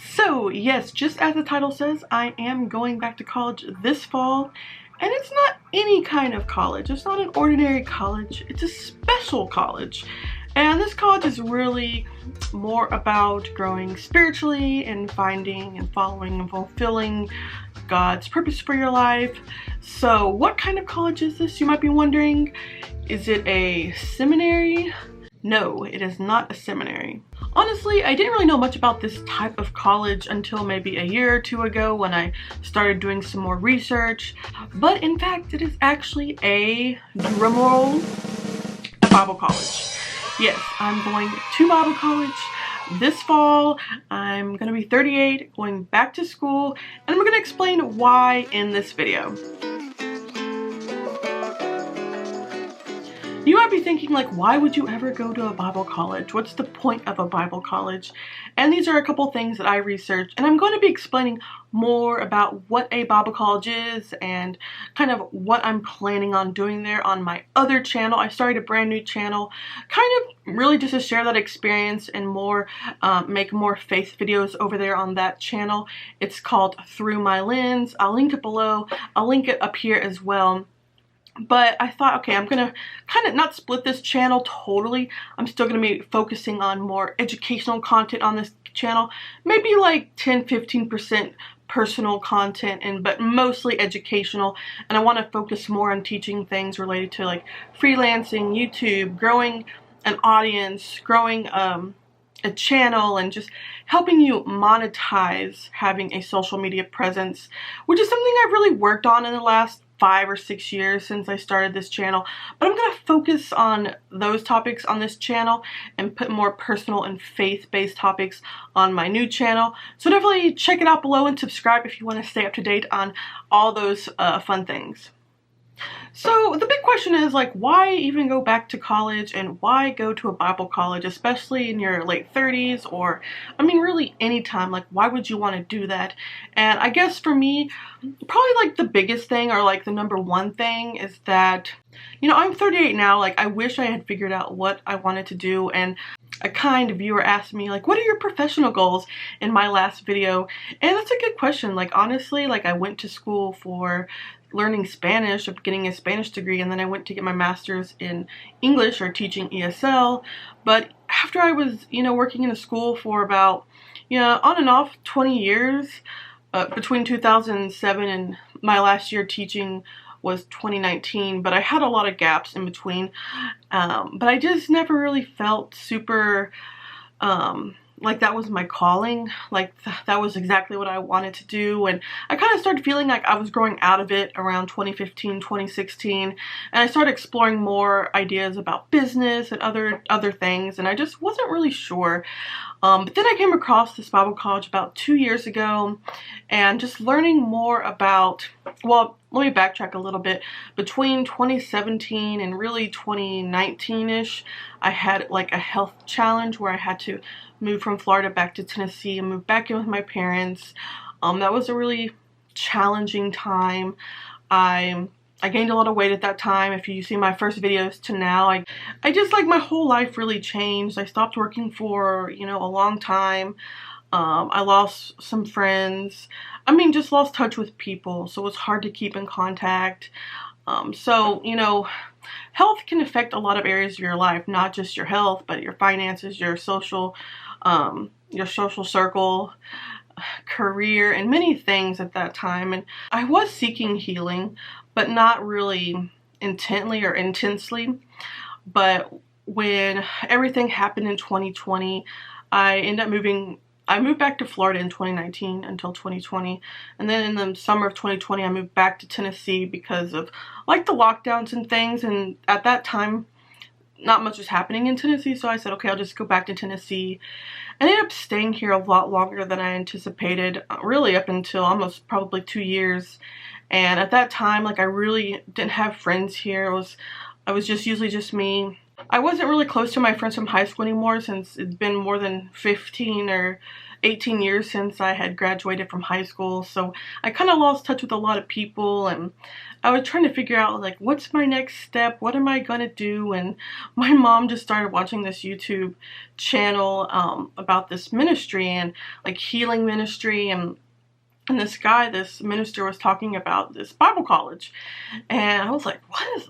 So yes, just as the title says, I am going back to college this fall, and it's not any kind of college. It's not an ordinary college. It's a special college. And this college is really more about growing spiritually and finding and following and fulfilling God's purpose for your life. So what kind of college is this, you might be wondering? Is it a seminary? No, it is not a seminary. Honestly, I didn't really know much about this type of college until maybe a year or two ago when I started doing some more research. But in fact, it is actually a drumroll, a Bible college. Yes, I'm going to Bible college this fall. I'm gonna be 38, going back to school, and I'm gonna explain why in this video. You might be thinking, like, why would you ever go to a Bible college? What's the point of a Bible college? And these are a couple things that I researched, and I'm going to be explaining more about what a Bible college is and kind of what I'm planning on doing there on my other channel. I started a brand new channel, kind of really just to share that experience and more, make more faith videos over there on that channel. It's called Through My Lens. I'll link it below. I'll link it up here as well. But I thought, okay, I'm gonna kind of not split this channel totally. I'm still gonna be focusing on more educational content on this channel, maybe like 10-15% personal content, but mostly educational. And I want to focus more on teaching things related to like freelancing, YouTube, growing an audience, growing a channel, and just helping you monetize having a social media presence, which is something I've really worked on in the last 5 or 6 years since I started this channel. But I'm going to focus on those topics on this channel and put more personal and faith-based topics on my new channel. So definitely check it out below and subscribe if you want to stay up to date on all those fun things. So the big question is, like, why even go back to college, and why go to a Bible college, especially in your late 30s, or I mean really anytime? Like, why would you want to do that? And I guess for me, probably like the biggest thing, or like the number one thing, is that, you know, I'm 38 now. Like, I wish I had figured out what I wanted to do. And a kind viewer asked me, like, what are your professional goals in my last video? And that's a good question. Like, honestly, like, I went to school for learning Spanish, of getting a Spanish degree, and then I went to get my master's in English, or teaching ESL. But after I was, you know, working in a school for about, you know, on and off 20 years, between 2007 and my last year teaching was 2019, but I had a lot of gaps in between. But I just never really felt super like that was my calling, like that was exactly what I wanted to do. And I kind of started feeling like I was growing out of it around 2015, 2016, and I started exploring more ideas about business and other things, and I just wasn't really sure. But then I came across this Bible college about 2 years ago, and just learning more about, well, let me backtrack a little bit. Between 2017 and really 2019-ish, I had like a health challenge where I had to move from Florida back to Tennessee and move back in with my parents. That was a really challenging time. I gained a lot of weight at that time. If you see my first videos to now, I just, like, my whole life really changed. I stopped working for, you know, a long time. I lost some friends. I mean, just lost touch with people, so it was hard to keep in contact. So, you know, health can affect a lot of areas of your life, not just your health, but your finances, your social circle, career, and many things at that time. And I was seeking healing, but not really intently or intensely. But when everything happened in 2020, I moved back to Florida in 2019 until 2020, and then in the summer of 2020 I moved back to Tennessee because of, like, the lockdowns and things. And at that time not much was happening in Tennessee, so I said, okay, I'll just go back to Tennessee. I ended up staying here a lot longer than I anticipated, really up until almost probably 2 years. And at that time, like, I really didn't have friends here. I was just usually just me. I wasn't really close to my friends from high school anymore, since it's been more than 15 or 18 years since I had graduated from high school, so I kind of lost touch with a lot of people, and I was trying to figure out like what's my next step, what am I gonna do. And my mom just started watching this YouTube channel about this ministry and like healing ministry, and this minister was talking about this Bible college, and I was like,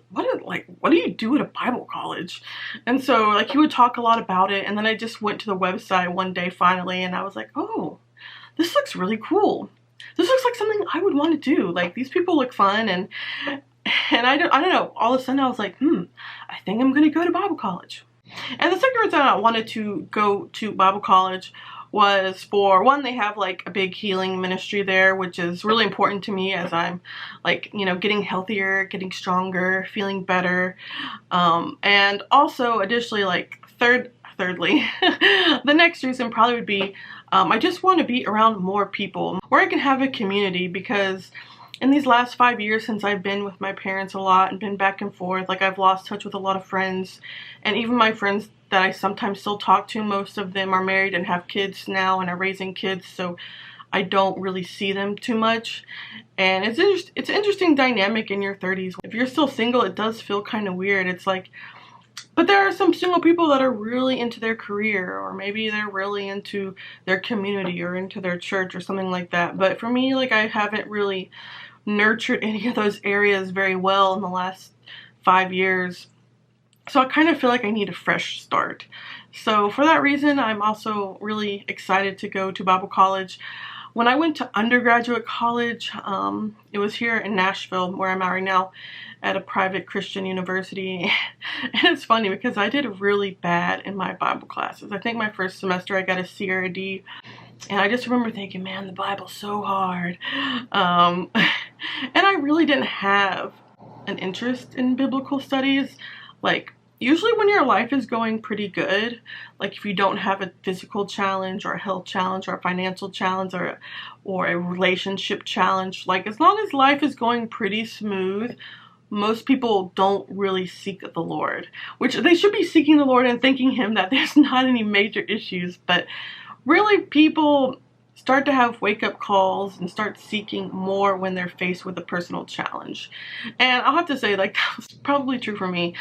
what do you do at a Bible college? And so like he would talk a lot about it, and then I just went to the website one day finally, and I was like, oh, this looks really cool. This looks like something I would want to do. Like, these people look fun, and I don't know, all of a sudden I was like, I think I'm gonna go to Bible college. And the second reason I wanted to go to Bible college was, for one, they have like a big healing ministry there, which is really important to me as I'm like, you know, getting healthier, getting stronger, feeling better. And also additionally, like thirdly, the next reason probably would be, I just want to be around more people where I can have a community, because in these last 5 years since I've been with my parents a lot and been back and forth, like I've lost touch with a lot of friends, and even my friends that I sometimes still talk to, most of them are married and have kids now and are raising kids, so I don't really see them too much. And it's an interesting dynamic in your 30s. If you're still single, it does feel kind of weird. It's like, but there are some single people that are really into their career, or maybe they're really into their community or into their church or something like that. But for me, like, I haven't really nurtured any of those areas very well in the last 5 years. So I kind of feel like I need a fresh start. So for that reason, I'm also really excited to go to Bible college. When I went to undergraduate college, it was here in Nashville, where I'm at right now, at a private Christian university. And it's funny because I did really bad in my Bible classes. I think my first semester I got a C or a D. And I just remember thinking, man, the Bible's so hard. And I really didn't have an interest in biblical studies. Like, usually when your life is going pretty good, like if you don't have a physical challenge or a health challenge or a financial challenge or a relationship challenge, like as long as life is going pretty smooth, most people don't really seek the Lord, which they should be seeking the Lord and thanking Him that there's not any major issues. But really, people start to have wake-up calls and start seeking more when they're faced with a personal challenge. And I'll have to say, like, that was probably true for me.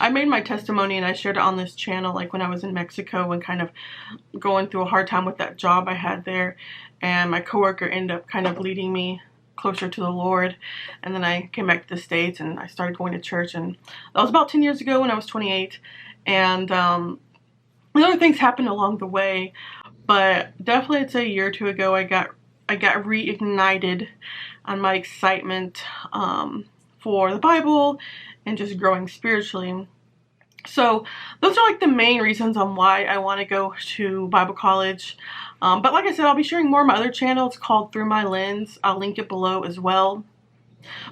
I made my testimony and I shared it on this channel, like when I was in Mexico and kind of going through a hard time with that job I had there. And my coworker ended up kind of leading me closer to the Lord. And then I came back to the States and I started going to church. And that was about 10 years ago when I was 28. And other things happened along the way. But definitely I'd say a year or two ago, I got reignited on my excitement for the Bible and just growing spiritually. So those are like the main reasons on why I want to go to Bible college. But like I said, I'll be sharing more on my other channel. It's called Through My Lens. I'll link it below as well.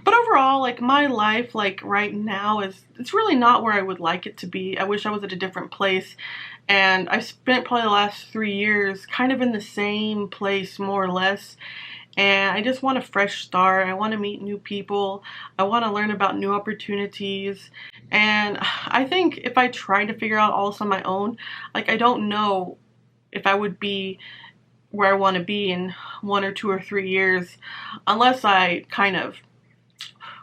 But overall, like, my life, like, right now it's really not where I would like it to be. I wish I was at a different place. And I spent probably the last 3 years kind of in the same place, more or less. And I just want a fresh start. I want to meet new people. I want to learn about new opportunities. And I think if I try to figure out all this on my own, like, I don't know if I would be where I want to be in 1 or 2 or 3 years, unless I kind of,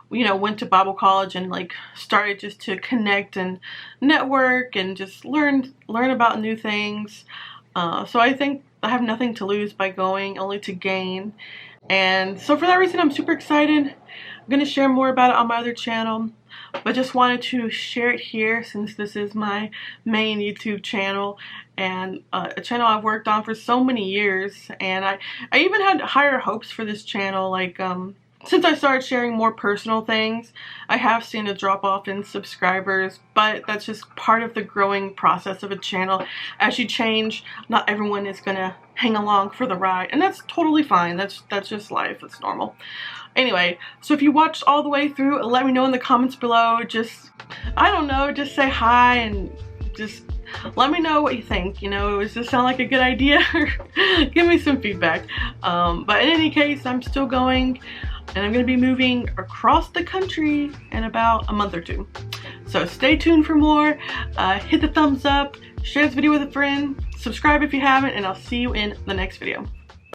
you know, went to Bible college and like started just to connect and network and just learn about new things. So I think I have nothing to lose by going, only to gain. And so for that reason, I'm super excited. I'm going to share more about it on my other channel, but just wanted to share it here since this is my main YouTube channel and a channel I've worked on for so many years. And I even had higher hopes for this channel. Like, since I started sharing more personal things, I have seen a drop off in subscribers, but that's just part of the growing process of a channel. As you change, not everyone is gonna hang along for the ride, and that's totally fine. That's just life. It's normal. Anyway, so if you watched all the way through, let me know in the comments below. Just, I don't know, just say hi and just let me know what you think. You know, does this sound like a good idea? Give me some feedback. But in any case, I'm still going. And I'm going to be moving across the country in about a month or two. So stay tuned for more. Hit the thumbs up, share this video with a friend, subscribe if you haven't, and I'll see you in the next video.